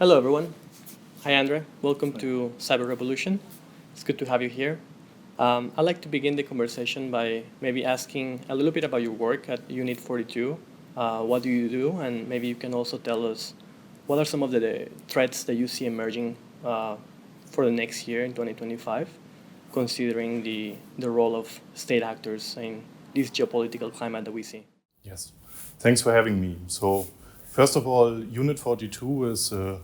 Hello, everyone. Hi, André. Welcome to Cyber Revolution. It's good to have you here. I'd like to begin the conversation by maybe asking a little bit about your work at Unit 42. What do you do? And maybe you can also tell us what are some of the threats that you see emerging for the next year in 2025, considering the role of state actors in this geopolitical climate that we see. Yes, thanks for having me. So, first of all, Unit 42 is a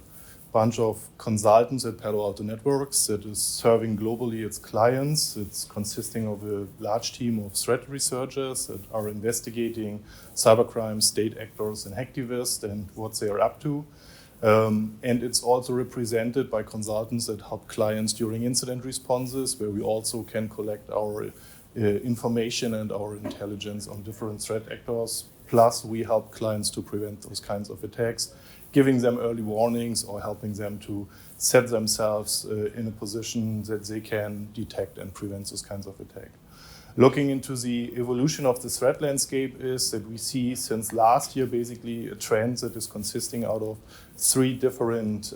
bunch of consultants at Palo Alto Networks that is serving globally its clients. It's consisting of a large team of threat researchers that are investigating cybercrime, state actors, and hacktivists and what they are up to. And it's also represented by consultants that help clients during incident responses, where we also can collect our information and our intelligence on different threat actors. Plus, we help clients to prevent those kinds of attacks, giving them early warnings or helping them to set themselves in a position that they can detect and prevent those kinds of attacks. Looking into the evolution of the threat landscape is that we see since last year basically a trend that is consisting out of three different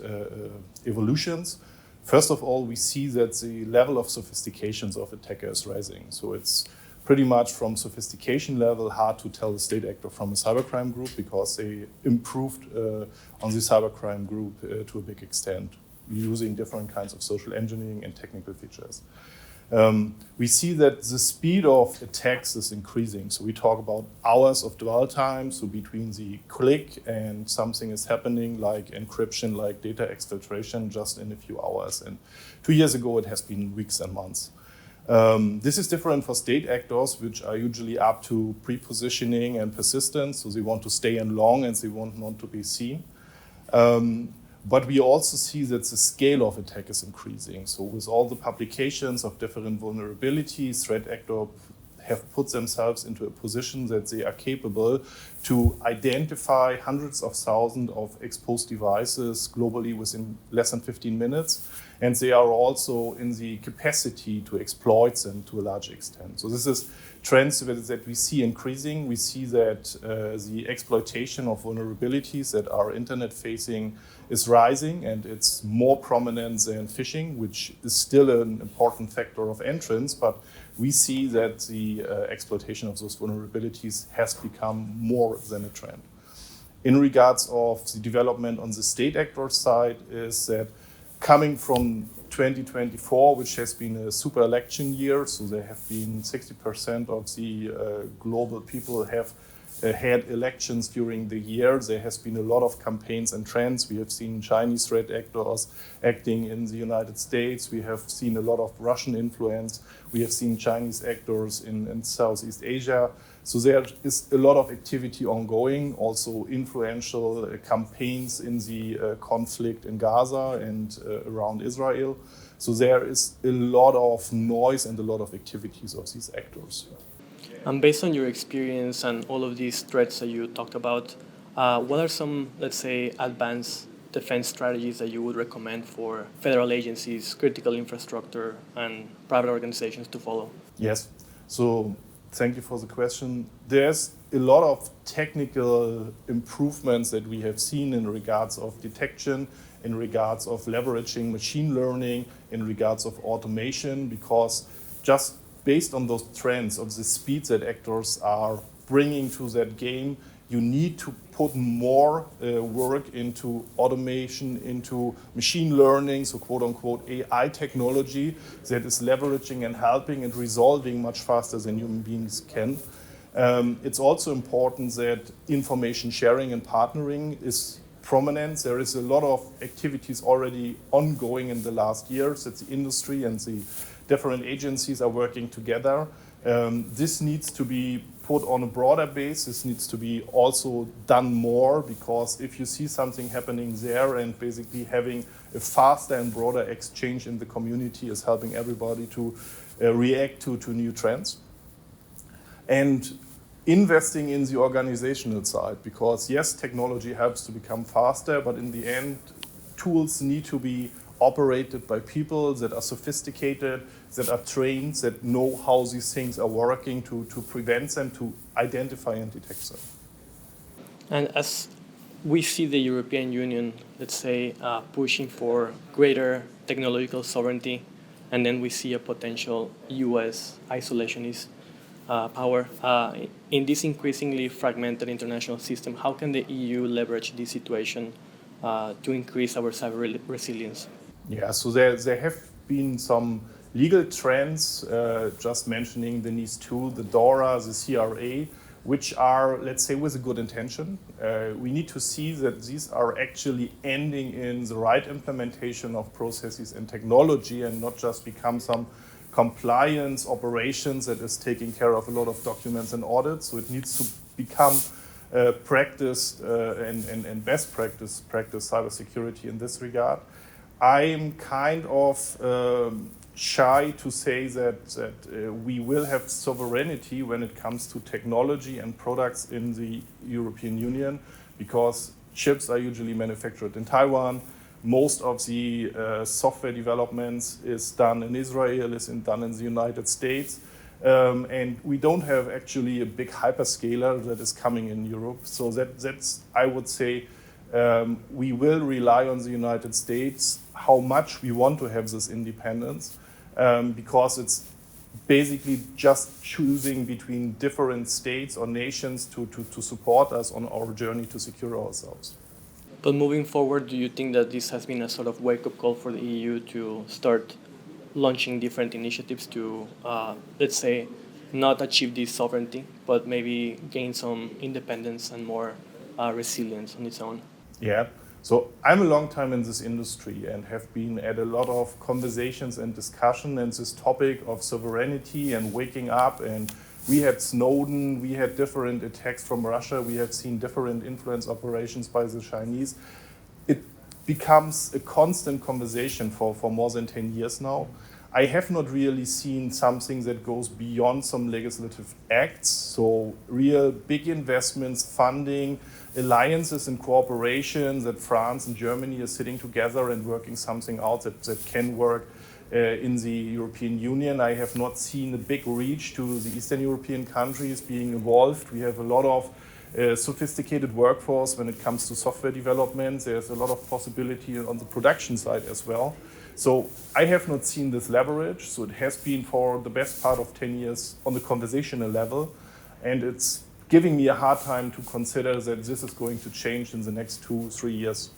evolutions. First of all, we see that the level of sophistications of attackers is rising. So it's pretty much from sophistication level hard to tell a state actor from a cybercrime group because they improved on the cybercrime group to a big extent, using different kinds of social engineering and technical features. We see that the speed of attacks is increasing. So we talk about hours of dwell time. So between the click and something is happening like encryption, like data exfiltration, just in a few hours. And 2 years ago, it has been weeks and months. This is different for state actors, which are usually up to pre-positioning and persistence. So they want to stay in long and they want not to be seen. But we also see that the scale of attack is increasing. So with all the publications of different vulnerabilities, threat actors have put themselves into a position that they are capable to identify hundreds of thousands of exposed devices globally within less than 15 minutes. And they are also in the capacity to exploit them to a large extent. So this is trends that we see increasing. We see that the exploitation of vulnerabilities that are internet facing is rising, and it's more prominent than phishing, which is still an important factor of entrance, but we see that the exploitation of those vulnerabilities has become more than a trend. In regards of the development on the state actor side is that coming from 2024, which has been a super election year, so there have been 60% of the global people have had elections during the year. There has been a lot of campaigns and trends. We have seen Chinese threat actors acting in the United States. We have seen a lot of Russian influence. We have seen Chinese actors in Southeast Asia. So there is a lot of activity ongoing, also influential campaigns in the conflict in Gaza and around Israel. So there is a lot of noise and a lot of activities of these actors. Based on your experience and all of these threats that you talked about, what are some, let's say, advanced defense strategies that you would recommend for federal agencies, critical infrastructure, and private organizations to follow? Yes. So thank you for the question. There's a lot of technical improvements that we have seen in regards of detection, in regards of leveraging machine learning, in regards of automation, because just based on those trends of the speed that actors are bringing to that game, you need to put more work into automation, into machine learning, so quote unquote AI technology that is leveraging and helping and resolving much faster than human beings can. It's also important that information sharing and partnering is prominent. There is a lot of activities already ongoing in the last years that the industry and the different agencies are working together. This needs to be put on a broader base. This needs to be also done more, because if you see something happening there and basically having a faster and broader exchange in the community is helping everybody to react to new trends. And investing in the organizational side, because yes, technology helps to become faster, but in the end, tools need to be operated by people that are sophisticated, that are trained, that know how these things are working to prevent them, to identify and detect them. And as we see the European Union, let's say, pushing for greater technological sovereignty, and then we see a potential U.S. isolationist power. In this increasingly fragmented international system, how can the EU leverage this situation to increase our cyber resilience? Yeah, so there have been some legal trends, just mentioning the NIS2, the DORA, the CRA, which are, let's say, with a good intention. We need to see that these are actually ending in the right implementation of processes and technology and not just become some compliance operations that is taking care of a lot of documents and audits. So it needs to become practiced and best practice cybersecurity in this regard. I'm kind of shy to say that we will have sovereignty when it comes to technology and products in the European Union, because chips are usually manufactured in Taiwan. Most of the software developments is done in Israel, is done in the United States. And we don't have actually a big hyperscaler that is coming in Europe. So that's, I would say, we will rely on the United States, how much we want to have this independence, because it's basically just choosing between different states or nations to support us on our journey to secure ourselves. But moving forward, do you think that this has been a sort of wake-up call for the EU to start launching different initiatives to, let's say, not achieve this sovereignty, but maybe gain some independence and more resilience on its own? Yeah, so I'm a long time in this industry and have been at a lot of conversations and discussion and this topic of sovereignty and waking up. And we had Snowden, we had different attacks from Russia, we have seen different influence operations by the Chinese. It becomes a constant conversation for more than 10 years now. I have not really seen something that goes beyond some legislative acts, so real big investments, funding, alliances and cooperation that France and Germany are sitting together and working something out that can work in the European Union. I have not seen a big reach to the Eastern European countries being involved. We have a lot of sophisticated workforce when it comes to software development. There's a lot of possibility on the production side as well. So I have not seen this leverage. So it has been for the best part of 10 years on the conversational level. And it's giving me a hard time to consider that this is going to change in the next 2-3 years.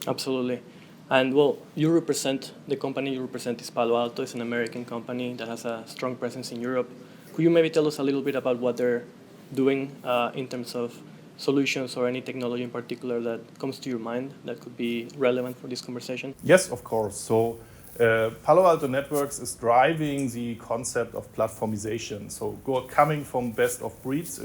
Absolutely. And well, you represent, the company you represent is Palo Alto. It's an American company that has a strong presence in Europe. Could you maybe tell us a little bit about what they're doing in terms of solutions or any technology in particular that comes to your mind that could be relevant for this conversation? Yes, of course. So Palo Alto Networks is driving the concept of platformization. So coming from best of breeds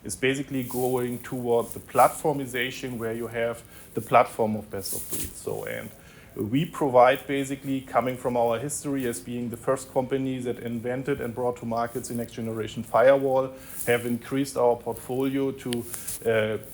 is basically going toward the platformization where you have the platform of best of breeds. So, and we provide basically, coming from our history as being the first company that invented and brought to markets the next generation firewall, have increased our portfolio to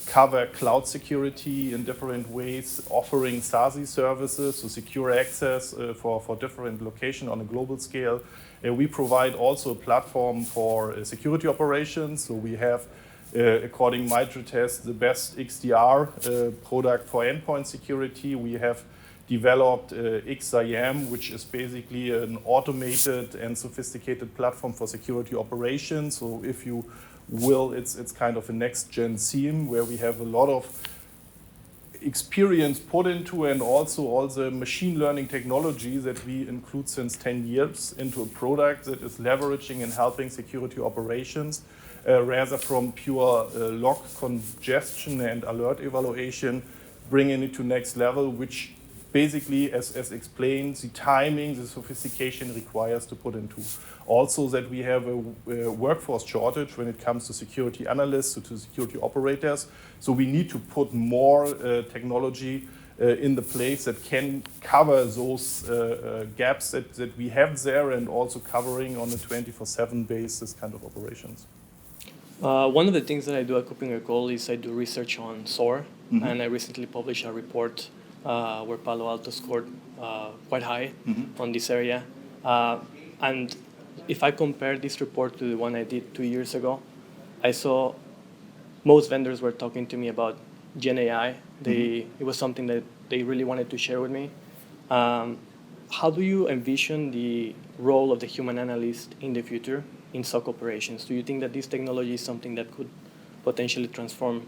cover cloud security in different ways, offering SASE services, so secure access for different locations on a global scale. We provide also a platform for security operations. So we have, according to MITRE-Test, the best XDR product for endpoint security. We have developed XIM, which is basically an automated and sophisticated platform for security operations. So if you will, it's kind of a next-gen SIEM where we have a lot of experience put into, and also all the machine learning technology that we include since 10 years into a product that is leveraging and helping security operations, rather from pure log congestion and alert evaluation, bringing it to next level, which basically, as explained, the timing, the sophistication requires to put into. Also that we have a workforce shortage when it comes to security analysts, to security operators. So we need to put more technology in the place that can cover those gaps that we have there, and also covering on a 24/7 basis kind of operations. One of the things that I do at KuppingerCole is I do research on SOAR, Mm-hmm. and I recently published a report where Palo Alto scored quite high on this area. And if I compare this report to the one I did 2 years ago, I saw most vendors were talking to me about Gen AI. It was something that they really wanted to share with me. How do you envision the role of the human analyst in the future in SOC operations? Do you think that this technology is something that could potentially transform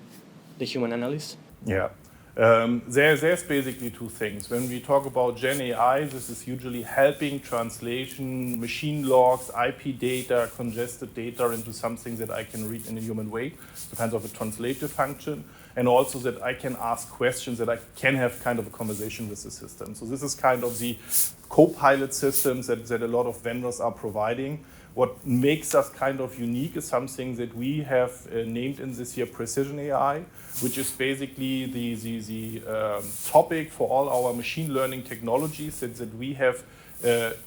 the human analyst? Yeah. There's basically two things. When we talk about Gen AI, this is usually helping translation, machine logs, IP data, congested data into something that I can read in a human way, so kind of a translative function, and also that I can ask questions, that I can have kind of a conversation with the system. So this is kind of the co-pilot systems that a lot of vendors are providing. What makes us kind of unique is something that we have named in this year Precision AI, which is basically the topic for all our machine learning technologies that we have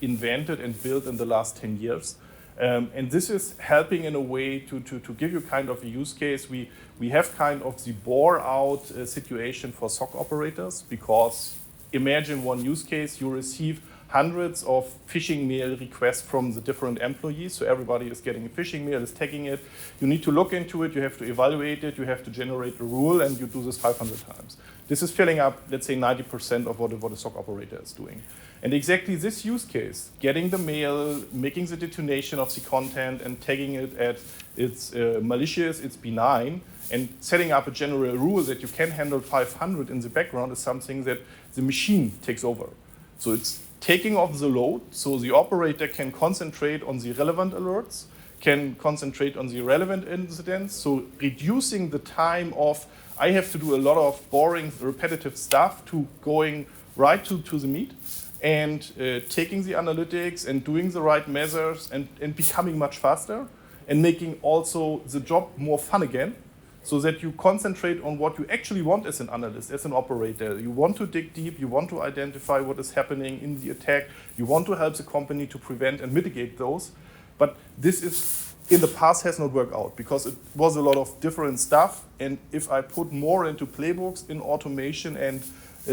invented and built in the last 10 years. And this is helping in a way to give you kind of a use case. We have kind of the bore out situation for SOC operators, because imagine one use case, you receive hundreds of phishing mail requests from the different employees. So everybody is getting a phishing mail, is tagging it. You need to look into it, you have to evaluate it, you have to generate a rule, and you do this 500 times. This is filling up, let's say, 90% of what a SOC operator is doing. And exactly this use case, getting the mail, making the detonation of the content and tagging it at it's malicious, it's benign, and setting up a general rule that you can handle 500 in the background is something that the machine takes over. So it's taking off the load, so the operator can concentrate on the relevant alerts, can concentrate on the relevant incidents, so reducing the time of I have to do a lot of boring, repetitive stuff to going right to the meat, and taking the analytics and doing the right measures and becoming much faster, and making also the job more fun again, so that you concentrate on what you actually want as an analyst, as an operator. You want to dig deep, you want to identify what is happening in the attack, you want to help the company to prevent and mitigate those. But this is, in the past, has not worked out, because it was a lot of different stuff. And if I put more into playbooks, in automation and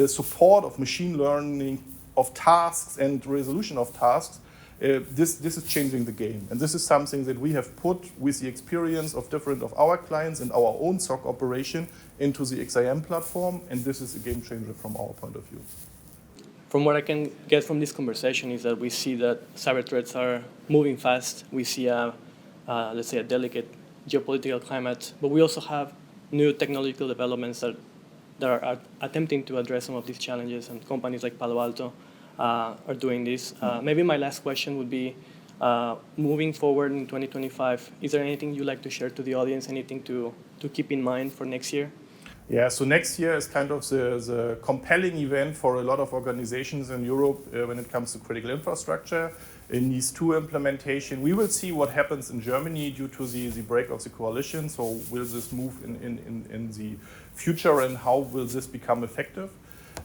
support of machine learning, of tasks and resolution of tasks, this is changing the game. And this is something that we have put with the experience of different of our clients and our own SOC operation into the XIM platform. And this is a game changer from our point of view. From what I can get from this conversation is that we see that cyber threats are moving fast. We see let's say a delicate geopolitical climate, but we also have new technological developments that are attempting to address some of these challenges, and companies like Palo Alto are doing this. Maybe my last question would be, moving forward in 2025, is there anything you'd like to share to the audience, anything to keep in mind for next year? Yeah, so next year is kind of the compelling event for a lot of organizations in Europe when it comes to critical infrastructure. In these two implementation, we will see what happens in Germany due to the break of the coalition. So will this move in the future, and how will this become effective?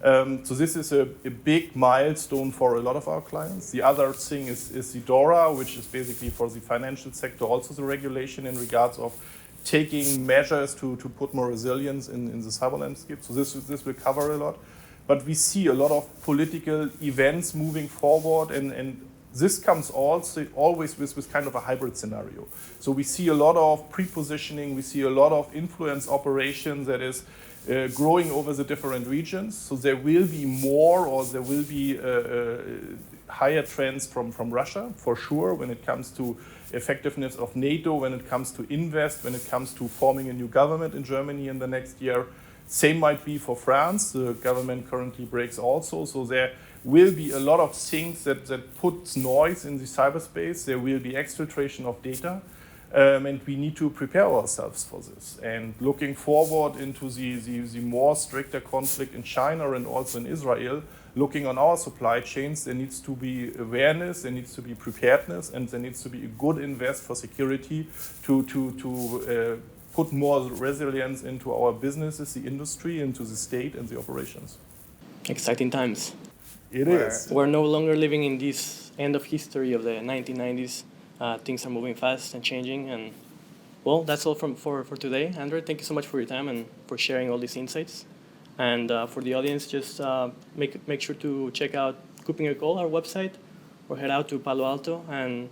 So this is a big milestone for a lot of our clients. The other thing is the DORA, which is basically for the financial sector, also the regulation in regards of taking measures to put more resilience in the cyber landscape. So this will cover a lot. But we see a lot of political events moving forward, and this comes also always with kind of a hybrid scenario. So we see a lot of pre-positioning, we see a lot of influence operation that is growing over the different regions. So there will be more, or there will be higher trends from Russia, for sure, when it comes to effectiveness of NATO, when it comes to invest, when it comes to forming a new government in Germany in the next year. Same might be for France. The government currently breaks also. So there will be a lot of things that puts noise in the cyberspace. There will be exfiltration of data. And we need to prepare ourselves for this. And looking forward into the more stricter conflict in China and also in Israel, looking on our supply chains, there needs to be awareness, there needs to be preparedness, and there needs to be a good invest for security to put more resilience into our businesses, the industry, into the state and the operations. Exciting times. It is. We're no longer living in this end of history of the 1990s. Things are moving fast and changing. And well, that's all for today. André, thank you so much for your time and for sharing all these insights. And for the audience, just make sure to check out KuppingerCole, our website, or head out to Palo Alto. And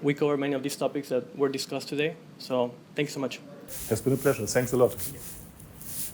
we cover many of these topics that were discussed today. So thank you so much. It's been a pleasure. Thanks a lot.